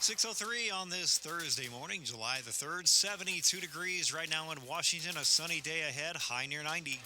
6:03 on this Thursday morning, July the 3rd, 72 degrees right now in Washington, a sunny day ahead, high near 90.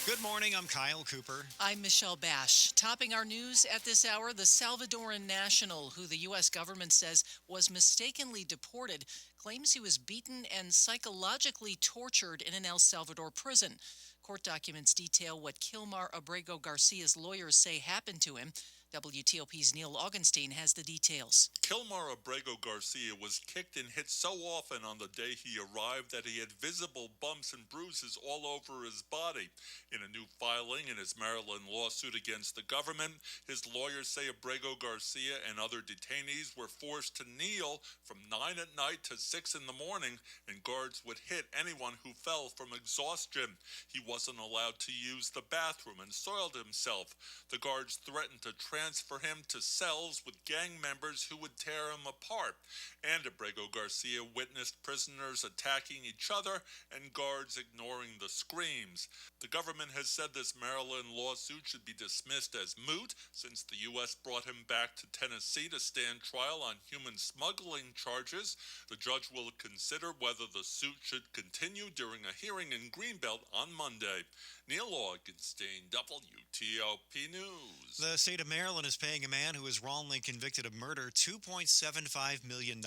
Good morning, I'm Kyle Cooper. I'm Michelle Basch. Topping our news at this hour, the Salvadoran national, who the U.S. government says was mistakenly deported, claims he was beaten and psychologically tortured in an El Salvador prison. Court documents detail what Kilmar Abrego Garcia's lawyers say happened to him. WTOP's Neil Augenstein has the details. Kilmar Abrego Garcia was kicked and hit so often on the day he arrived that he had visible bumps and bruises all over his body. In a new filing in his Maryland lawsuit against the government, his lawyers say Abrego Garcia and other detainees were forced to kneel from 9 at night to 6 in the morning, and guards would hit anyone who fell from exhaustion. He wasn't allowed to use the bathroom and soiled himself. The guards threatened to transfer him to cells with gang members who would tear him apart. And Abrego Garcia witnessed prisoners attacking each other and guards ignoring the screams. The government has said this Maryland lawsuit should be dismissed as moot since the U.S. brought him back to Tennessee to stand trial on human smuggling charges. The judge will consider whether the suit should continue during a hearing in Greenbelt on Monday. Neil Augenstein, WTOP News. The state of Maryland is paying a man who was wrongly convicted of murder $2.75 million.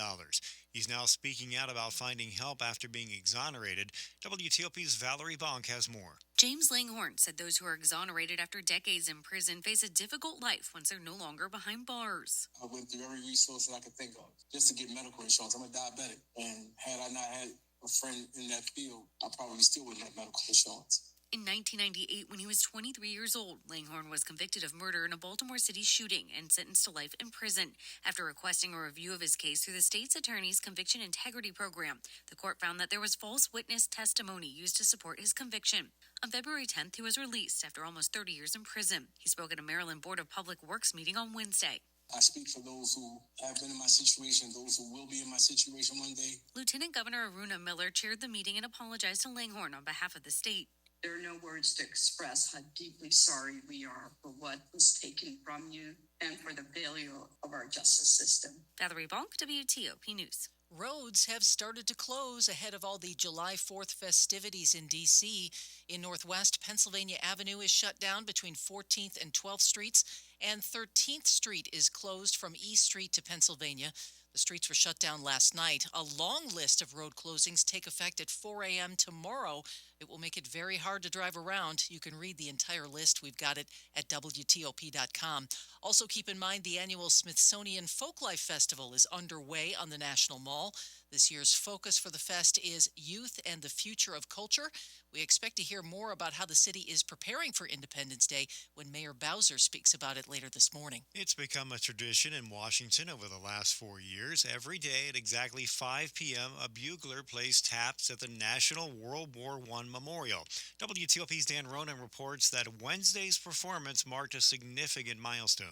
He's now speaking out about finding help after being exonerated. WTOP's Valerie Bonk has more. James Langhorne said those who are exonerated after decades in prison face a difficult life once they're no longer behind bars. I went through every resource that I could think of just to get medical insurance. I'm a diabetic, and had I not had a friend in that field, I probably still wouldn't have medical insurance. In 1998, when he was 23 years old, Langhorne was convicted of murder in a Baltimore City shooting and sentenced to life in prison. After requesting a review of his case through the state's attorney's conviction integrity program, the court found that there was false witness testimony used to support his conviction. On February 10th, he was released after almost 30 years in prison. He spoke at a Maryland Board of Public Works meeting on Wednesday. I speak for those who have been in my situation, those who will be in my situation one day. Lieutenant Governor Aruna Miller chaired the meeting and apologized to Langhorne on behalf of the state. There are no words to express how deeply sorry we are for what was taken from you and for the failure of our justice system. Valerie Bonk, WTOP News. Roads have started to close ahead of all the July 4th festivities in D.C. In Northwest, Pennsylvania Avenue is shut down between 14th and 12th Streets, and 13th Street is closed from E Street to Pennsylvania. The streets were shut down last night. A long list of road closings take effect at 4 a.m. tomorrow. It will make it very hard to drive around. You can read the entire list. We've got it at WTOP.com. Also keep in mind the annual Smithsonian Folklife Festival is underway on the National Mall. This year's focus for the fest is youth and the future of culture. We expect to hear more about how the city is preparing for Independence Day when Mayor Bowser speaks about it later this morning. It's become a tradition in Washington over the last 4 years. Every day at exactly 5 p.m., a bugler plays taps at the National World War I Memorial. WTOP's Dan Ronan reports that Wednesday's performance marked a significant milestone.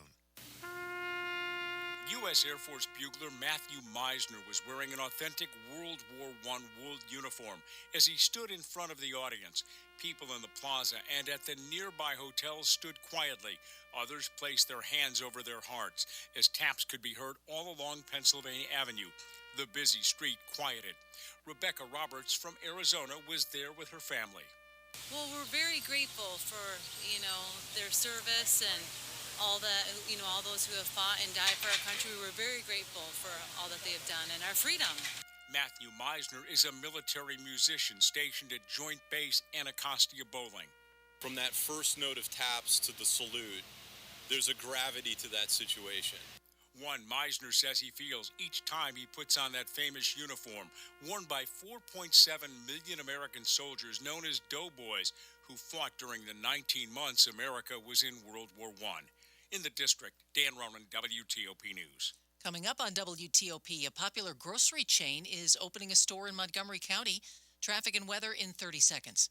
U.S. Air Force bugler Matthew Meisner was wearing an authentic World War I wool uniform as he stood in front of the audience. People in the plaza and at the nearby hotels stood quietly. Others placed their hands over their hearts as taps could be heard all along Pennsylvania Avenue. The busy street quieted. Rebecca Roberts from Arizona was there with her family. Well, we're very grateful for, their service and all that, all those who have fought and died for our country. We're very grateful for all that they have done and our freedom. Matthew Meisner is a military musician stationed at Joint Base Anacostia Bowling. From that first note of taps to the salute, there's a gravity to that situation. One, Meisner says he feels each time he puts on that famous uniform, worn by 4.7 million American soldiers known as doughboys, who fought during the 19 months America was in World War I. In the district, Dan Ronan, WTOP News. Coming up on WTOP, a popular grocery chain is opening a store in Montgomery County. Traffic and weather in 30 seconds.